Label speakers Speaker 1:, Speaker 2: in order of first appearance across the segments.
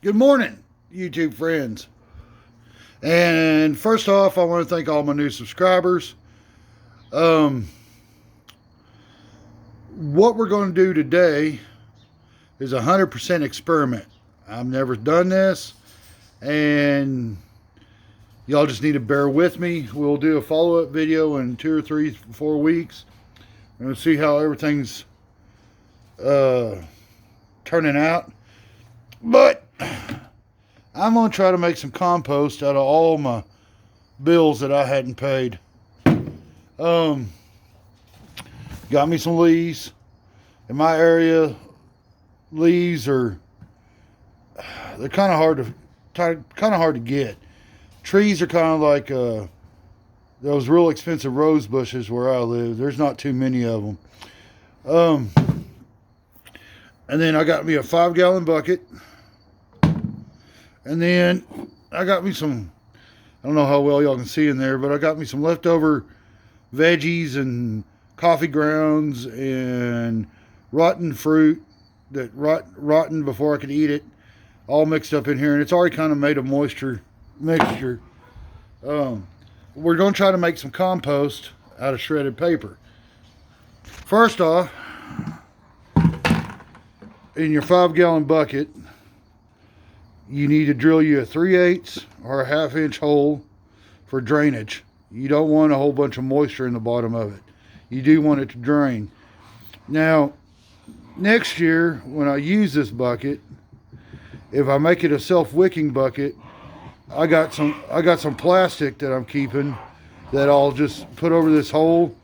Speaker 1: Good morning, YouTube friends. And first off, I want to thank all my new subscribers. Um, what we're going to do today is a 100% experiment. I've never done this, and y'all just need to bear with me. We'll do a follow-up video in 2 or 3, 4 weeks, and we'll see how everything's turning out. But I'm going to try to make some compost out of all my bills that I hadn't paid. Got me some leaves. In my area, leaves they're kind of hard to get. Trees are kind of like those real expensive rose bushes where I live. There's not too many of them. And then I got me a 5-gallon bucket. And then I got me some, I don't know how well y'all can see in there, but I got me some leftover veggies and coffee grounds and rotten fruit that rotten before I could eat it, all mixed up in here. And it's already kind of made a moisture mixture. We're going to try to make some compost out of shredded paper. First off, in your 5-gallon bucket, you need to drill you a 3/8 or a 1/2 inch hole for drainage. You don't want a whole bunch of moisture in the bottom of it. You do want it to drain. Now, next year when I use this bucket, if I make it a self-wicking bucket, I got some plastic that I'm keeping that I'll just put over this hole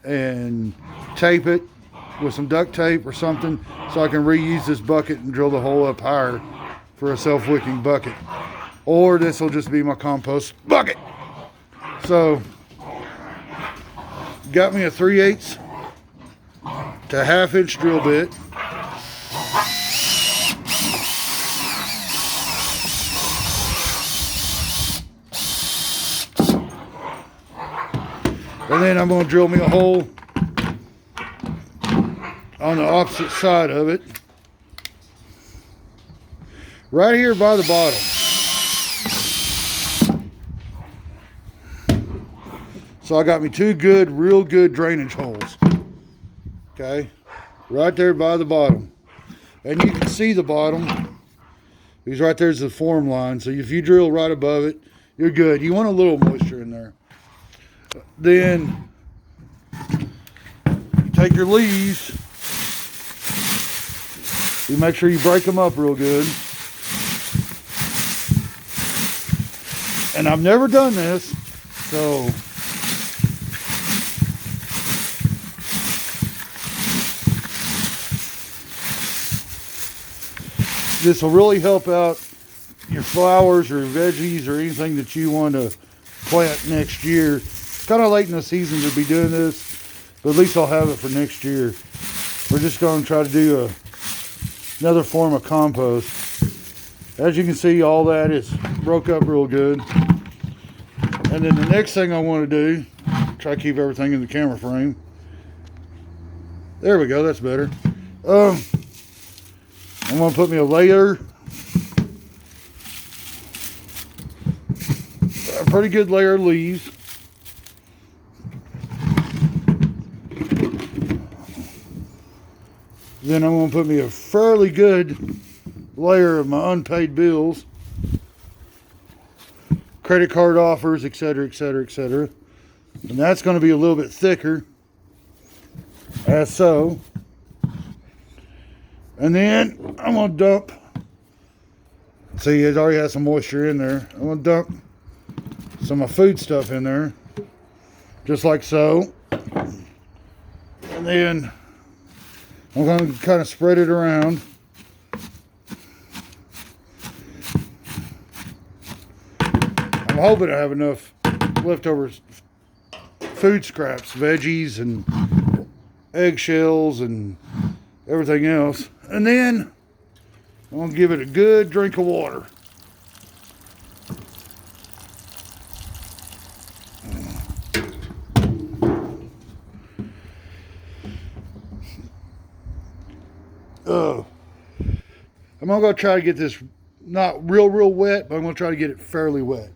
Speaker 1: and tape it with some duct tape or something so I can reuse this bucket and drill the hole up higher for a self-wicking bucket. Or this will just be my compost bucket. So, got me a 3/8 to 1/2 inch drill bit. And then I'm going to drill me a hole on the opposite side of it, right here by the bottom. So I got me 2 real good drainage holes. Okay, right there by the bottom. And you can see the bottom, because right there's the form line. So if you drill right above it, you're good. You want a little moisture in there. Then you take your leaves, you make sure you break them up real good. And I've never done this, so this will really help out your flowers or veggies or anything that you want to plant next year. It's kind of late in the season to be doing this, but at least I'll have it for next year. We're just going to try to do another form of compost. As you can see, all that is broke up real good. And then the next thing I want to do, try to keep everything in the camera frame. There we go, that's better. I'm going to put me a layer, a pretty good layer of leaves. Then I'm going to put me a fairly good layer of my unpaid bills, credit card offers, etc., etc., etc. And that's going to be a little bit thicker, as so. And then I'm going to dump, see, it already has some moisture in there. I'm going to dump some of my food stuff in there, just like so. And then I'm going to kind of spread it around. I'm hoping I have enough leftover food scraps, veggies and eggshells and everything else. And then I'm going to give it a good drink of water. I'm going to try to get this not real wet, but I'm going to try to get it fairly wet.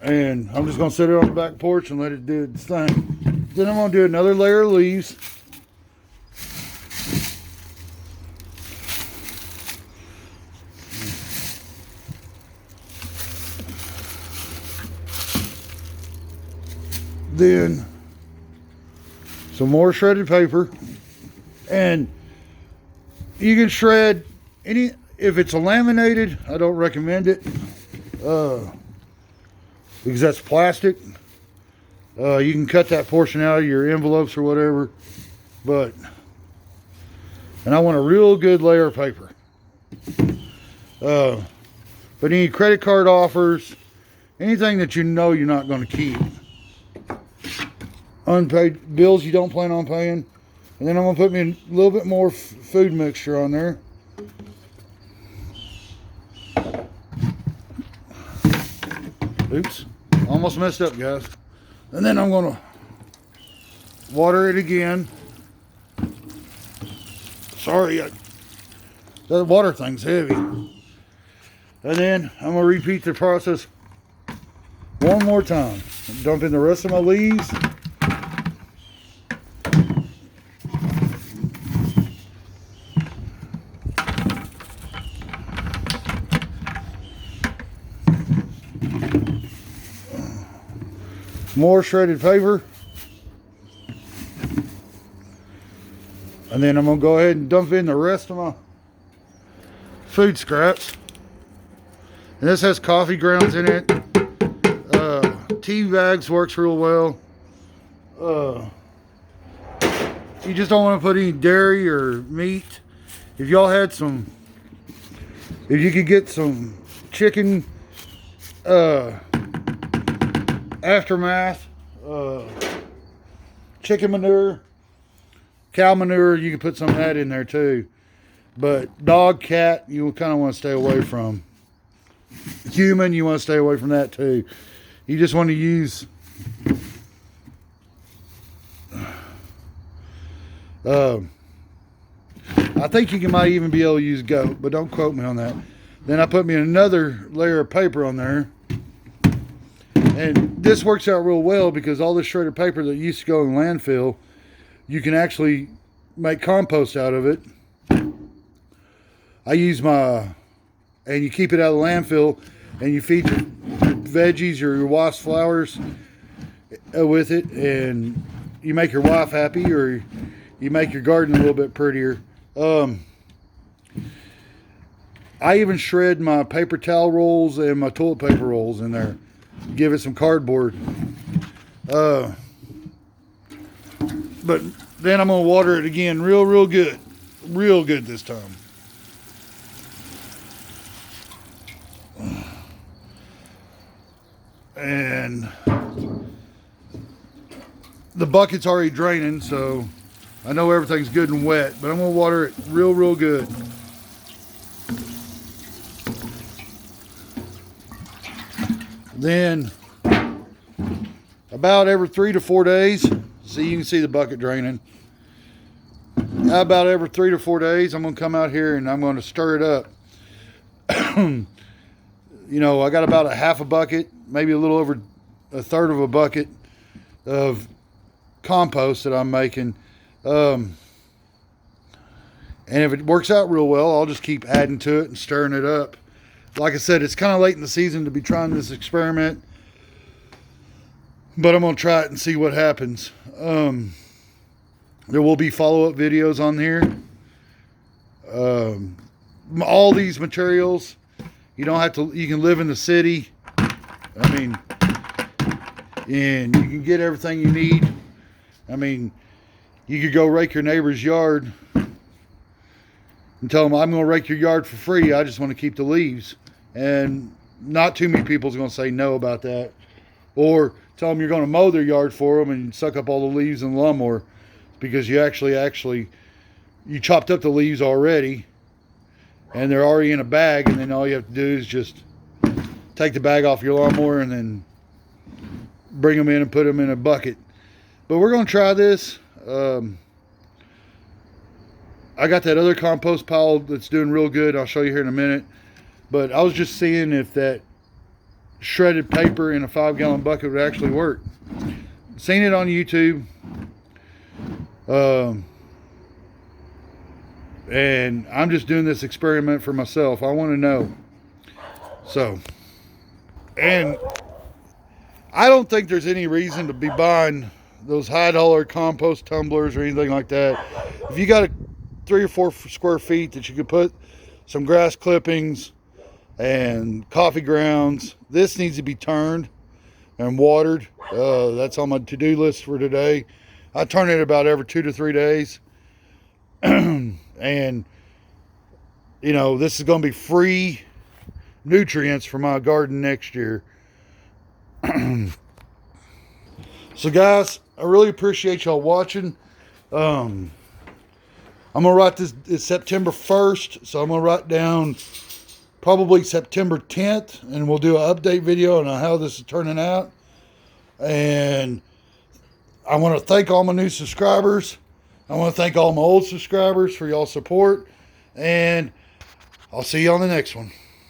Speaker 1: And I'm just going to set it on the back porch and let it do its thing. Then I'm going to do another layer of leaves. Then some more shredded paper. And you can shred any, if it's a laminated, I don't recommend it because that's plastic. You can cut that portion out of your envelopes or whatever, and I want a real good layer of paper. But any credit card offers, anything that you know you're not going to keep, unpaid bills you don't plan on paying, and then I'm going to put me a little bit more food mixture on there. Oops, almost messed up, guys. And then I'm going to water it again. Sorry, that water thing's heavy. And then I'm going to repeat the process one more time. Dump in the rest of my leaves. More shredded paper. And then I'm going to go ahead and dump in the rest of my food scraps. And this has coffee grounds in it. Tea bags works real well. You just don't want to put any dairy or meat. If y'all had some, if you could get some chicken aftermath, chicken manure, cow manure, you can put some of that in there too. But dog, cat, you kind of want to stay away from. Human, you want to stay away from that too. You just want to use I think you might even be able to use goat, but don't quote me on that. Then I put me another layer of paper on there. And this works out real well because all this shredded paper that used to go in landfill, you can actually make compost out of it. I use and you keep it out of the landfill and you feed your veggies or your wife's flowers with it, and you make your wife happy, or you make your garden a little bit prettier. I even shred my paper towel rolls and my toilet paper rolls in there. Give it some cardboard. But then I'm going to water it again real good. Real good this time. And the bucket's already draining, so I know everything's good and wet, but I'm going to water it real good. Then about every 3 to 4 days, see, you can see the bucket draining. About every 3 to 4 days, I'm going to come out here and I'm going to stir it up. You know, I got about a half a bucket, maybe a little over a third of a bucket of compost that I'm making. And if it works out real well, I'll just keep adding to it and stirring it up. Like I said, it's kind of late in the season to be trying this experiment, but I'm going to try it and see what happens. There will be follow-up videos on here. All these materials, you don't have to, you can live in the city. I mean, and you can get everything you need. I mean, you could go rake your neighbor's yard and tell them, I'm going to rake your yard for free. I just want to keep the leaves. And not too many people's going to say no about that. Or tell them you're going to mow their yard for them and suck up all the leaves in the lawnmower because you actually you chopped up the leaves already and they're already in a bag, and then all you have to do is just take the bag off your lawnmower and then bring them in and put them in a bucket. But we're going to try this. I got that other compost pile that's doing real good. I'll show you here in a minute. But I was just seeing if that shredded paper in a 5-gallon bucket would actually work. Seen it on YouTube. And I'm just doing this experiment for myself. I want to know. So, and I don't think there's any reason to be buying those high dollar compost tumblers or anything like that. If you got 3 or 4 square feet that you could put some grass clippings and coffee grounds, this needs to be turned and watered. That's on my to-do list for today. I turn it about every 2 to 3 days. And you know, this is going to be free nutrients for my garden next year. So guys, I really appreciate y'all watching. I'm gonna write this, it's September 1st, so I'm gonna write down probably September 10th, and we'll do an update video on how this is turning out. And I want to thank all my new subscribers. I want to thank all my old subscribers for y'all support, and I'll see you on the next one.